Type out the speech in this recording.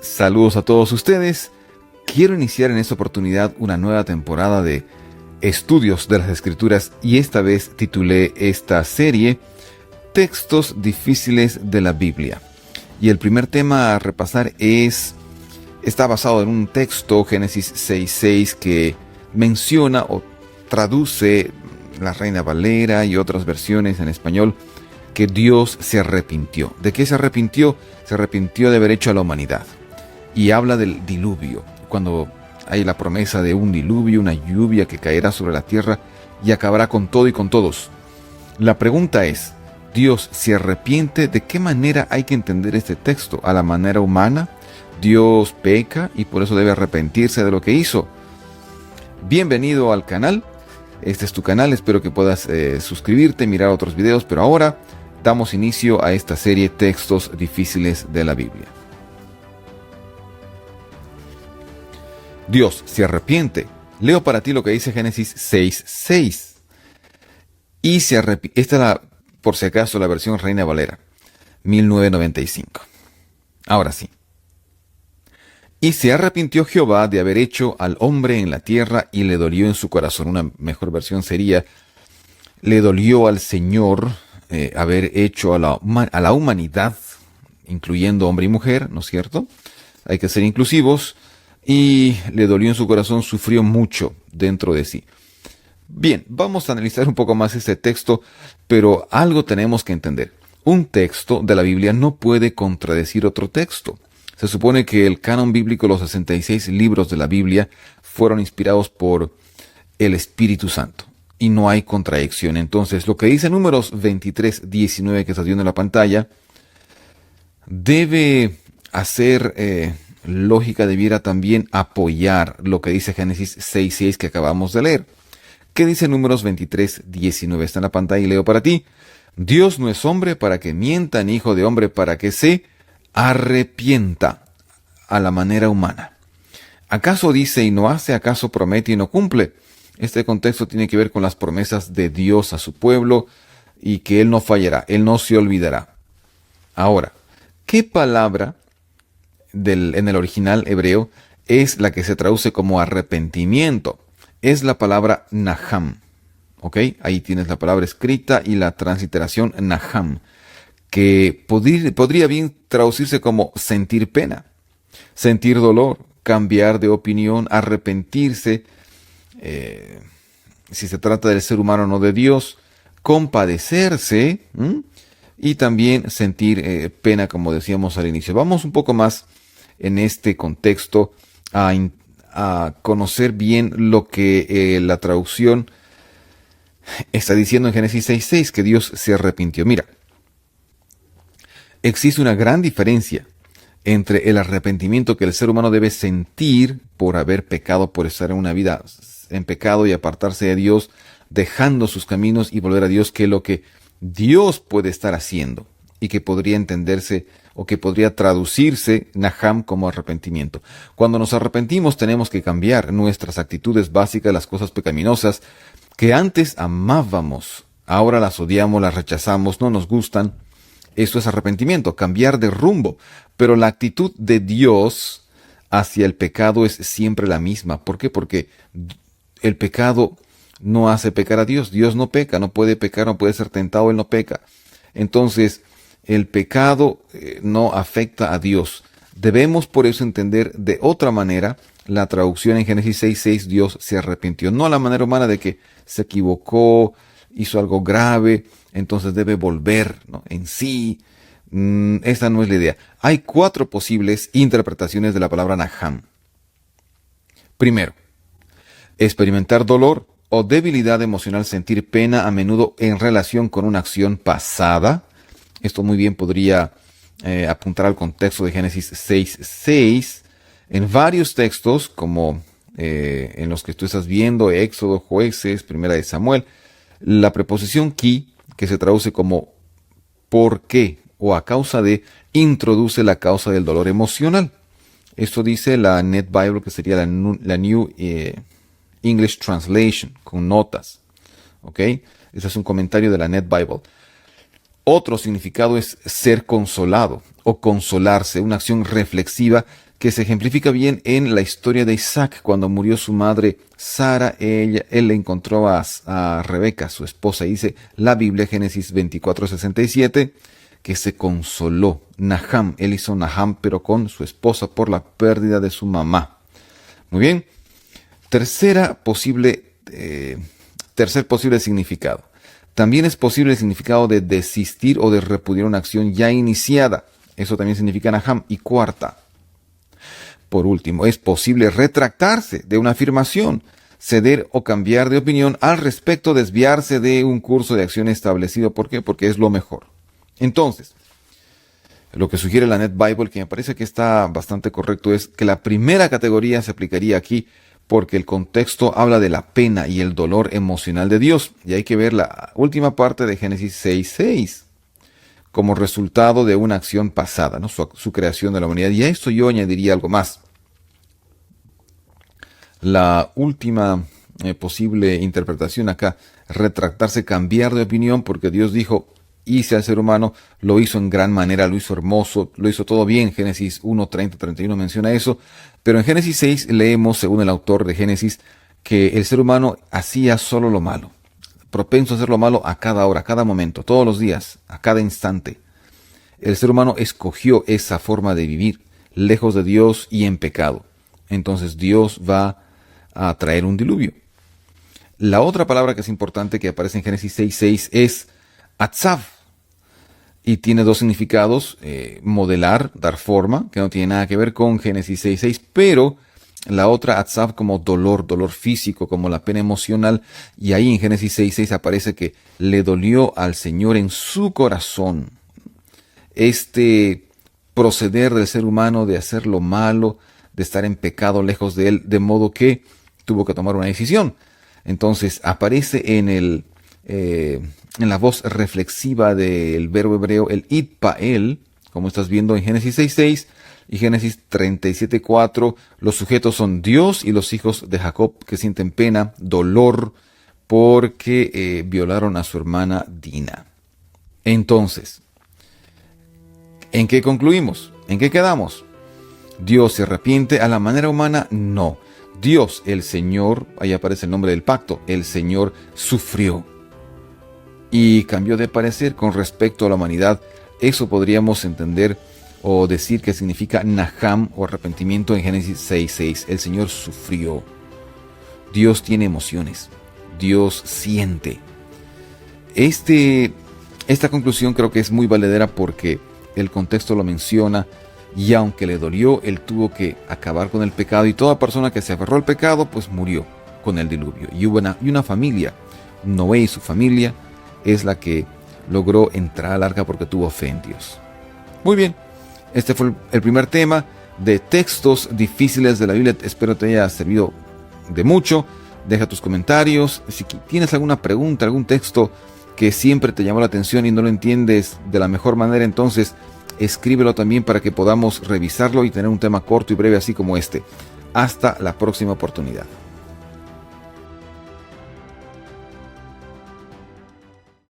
Saludos a todos ustedes. Quiero iniciar en esta oportunidad una nueva temporada de estudios de las Escrituras y esta vez titulé esta serie Textos difíciles de la Biblia. Y el primer tema a repasar está basado en un texto, Génesis 6:6, que menciona o traduce la Reina Valera y otras versiones en español que Dios se arrepintió. ¿De qué se arrepintió? Se arrepintió de haber hecho a la humanidad. Y habla del diluvio, cuando hay la promesa de un diluvio, una lluvia que caerá sobre la tierra y acabará con todo y con todos. La pregunta es, ¿Dios se arrepiente? ¿De qué manera hay que entender este texto? ¿A la manera humana? ¿Dios peca y por eso debe arrepentirse de lo que hizo? Bienvenido al canal. Este es tu canal, espero que puedas suscribirte, mirar otros videos, pero ahora damos inicio a esta serie Textos difíciles de la Biblia. Dios se arrepiente. Leo para ti lo que dice Génesis 6:6. Y se arrepiente. Esta es por si acaso, la versión Reina Valera, 1995. Ahora sí. Y se arrepintió Jehová de haber hecho al hombre en la tierra y le dolió en su corazón. Una mejor versión sería, le dolió al Señor haber hecho a la humanidad, incluyendo hombre y mujer, ¿no es cierto? Hay que ser inclusivos. Y le dolió en su corazón, sufrió mucho dentro de sí. Bien, vamos a analizar un poco más este texto, pero algo tenemos que entender. Un texto de la Biblia no puede contradecir otro texto. Se supone que el canon bíblico, los 66 libros de la Biblia, fueron inspirados por el Espíritu Santo. Y no hay contradicción. Entonces, lo que dice Números 23:19 que estás viendo en la pantalla, debe hacer... lógica debiera también apoyar lo que dice Génesis 6:6 que acabamos de leer. ¿Qué dice Números 23:19? Está en la pantalla y leo para ti. Dios no es hombre para que mienta, ni hijo de hombre para que se arrepienta a la manera humana. ¿Acaso dice y no hace? ¿Acaso promete y no cumple? Este contexto tiene que ver con las promesas de Dios a su pueblo y que Él no fallará, Él no se olvidará. Ahora, ¿qué palabra en el original hebreo es la que se traduce como arrepentimiento? Es la palabra naham. ¿Ok? Ahí tienes la palabra escrita y la transliteración naham, que podría bien traducirse como sentir pena, sentir dolor, cambiar de opinión, arrepentirse, si se trata del ser humano, no de Dios, compadecerse, y también sentir pena, como decíamos al inicio. Vamos un poco más en este contexto a conocer bien lo que la traducción está diciendo en Génesis 6:6, que Dios se arrepintió. Mira, existe una gran diferencia entre el arrepentimiento que el ser humano debe sentir por haber pecado, por estar en una vida en pecado y apartarse de Dios, dejando sus caminos y volver a Dios, que lo que Dios puede estar haciendo y que podría entenderse o que podría traducirse naham como arrepentimiento. Cuando nos arrepentimos tenemos que cambiar nuestras actitudes básicas, las cosas pecaminosas que antes amábamos, ahora las odiamos, las rechazamos, no nos gustan. Eso es arrepentimiento, cambiar de rumbo. Pero la actitud de Dios hacia el pecado es siempre la misma. ¿Por qué? Porque el pecado no hace pecar a Dios. Dios no peca, no puede pecar, no puede ser tentado, Él no peca. Entonces, el pecado no afecta a Dios. Debemos por eso entender de otra manera la traducción en Génesis 6:6, Dios se arrepintió. No a la manera humana de que se equivocó, hizo algo grave, entonces debe volver, ¿no? En sí. Esa no es la idea. Hay 4 posibles interpretaciones de la palabra naham. Primero, experimentar dolor o debilidad emocional, sentir pena a menudo en relación con una acción pasada. Esto muy bien podría apuntar al contexto de Génesis 6:6. En varios textos, como en los que tú estás viendo, Éxodo, Jueces, Primera de Samuel, la preposición ki, que se traduce como por qué o a causa de, introduce la causa del dolor emocional. Esto dice la Net Bible, que sería la New English Translation, con notas. ¿Ok? Ese es un comentario de la Net Bible. Otro significado es ser consolado o consolarse, una acción reflexiva que se ejemplifica bien en la historia de Isaac. Cuando murió su madre Sara, él le encontró a Rebeca, su esposa. Dice la Biblia, Génesis 24:67, que se consoló. Naham, él hizo Naham, pero con su esposa por la pérdida de su mamá. Muy bien. Tercer posible significado. También es posible el significado de desistir o de repudiar una acción ya iniciada. Eso también significa Naham. Y cuarta, por último, es posible retractarse de una afirmación, ceder o cambiar de opinión al respecto, desviarse de un curso de acción establecido. ¿Por qué? Porque es lo mejor. Entonces, lo que sugiere la Net Bible, que me parece que está bastante correcto, es que la primera categoría se aplicaría aquí porque el contexto habla de la pena y el dolor emocional de Dios. Y hay que ver la última parte de Génesis 6:6 como resultado de una acción pasada, ¿no? Su creación de la humanidad. Y a esto yo añadiría algo más. La última posible interpretación acá, retractarse, cambiar de opinión, porque Dios dijo, hice al ser humano, lo hizo en gran manera, lo hizo hermoso, lo hizo todo bien. Génesis 1:30-31 menciona eso. Pero en Génesis 6 leemos, según el autor de Génesis, que el ser humano hacía solo lo malo, propenso a hacer lo malo a cada hora, a cada momento, todos los días, a cada instante. El ser humano escogió esa forma de vivir, lejos de Dios y en pecado. Entonces Dios va a traer un diluvio. La otra palabra que es importante que aparece en Génesis 6:6 es atzav. Y tiene dos significados, modelar, dar forma, que no tiene nada que ver con Génesis 6:6, pero la otra, atzav, como dolor físico, como la pena emocional, y ahí en Génesis 6:6 aparece que le dolió al Señor en su corazón este proceder del ser humano de hacer lo malo, de estar en pecado lejos de él, de modo que tuvo que tomar una decisión. Entonces aparece en la voz reflexiva del verbo hebreo, el itpael, como estás viendo en Génesis 6:6 y Génesis 37:4. Los sujetos son Dios y los hijos de Jacob, que sienten pena, dolor, porque violaron a su hermana Dina. Entonces, ¿en qué concluimos? ¿En qué quedamos? ¿Dios se arrepiente a la manera humana? No. Dios, el Señor, ahí aparece el nombre del pacto, el Señor sufrió y cambió de parecer con respecto a la humanidad. Eso podríamos entender o decir que significa Naham o arrepentimiento en Génesis 6:6. El Señor sufrió. Dios tiene emociones. Dios siente. Esta conclusión creo que es muy valedera porque el contexto lo menciona. Y aunque le dolió, él tuvo que acabar con el pecado. Y toda persona que se aferró al pecado, pues murió con el diluvio. Y hubo una familia. Noé y su familia es la que logró entrar al arca porque tuvo fe en Dios. Muy bien, este fue el primer tema de textos difíciles de la Biblia. Espero te haya servido de mucho. Deja tus comentarios. Si tienes alguna pregunta, algún texto que siempre te llamó la atención y no lo entiendes de la mejor manera, entonces escríbelo también para que podamos revisarlo y tener un tema corto y breve así como este. Hasta la próxima oportunidad.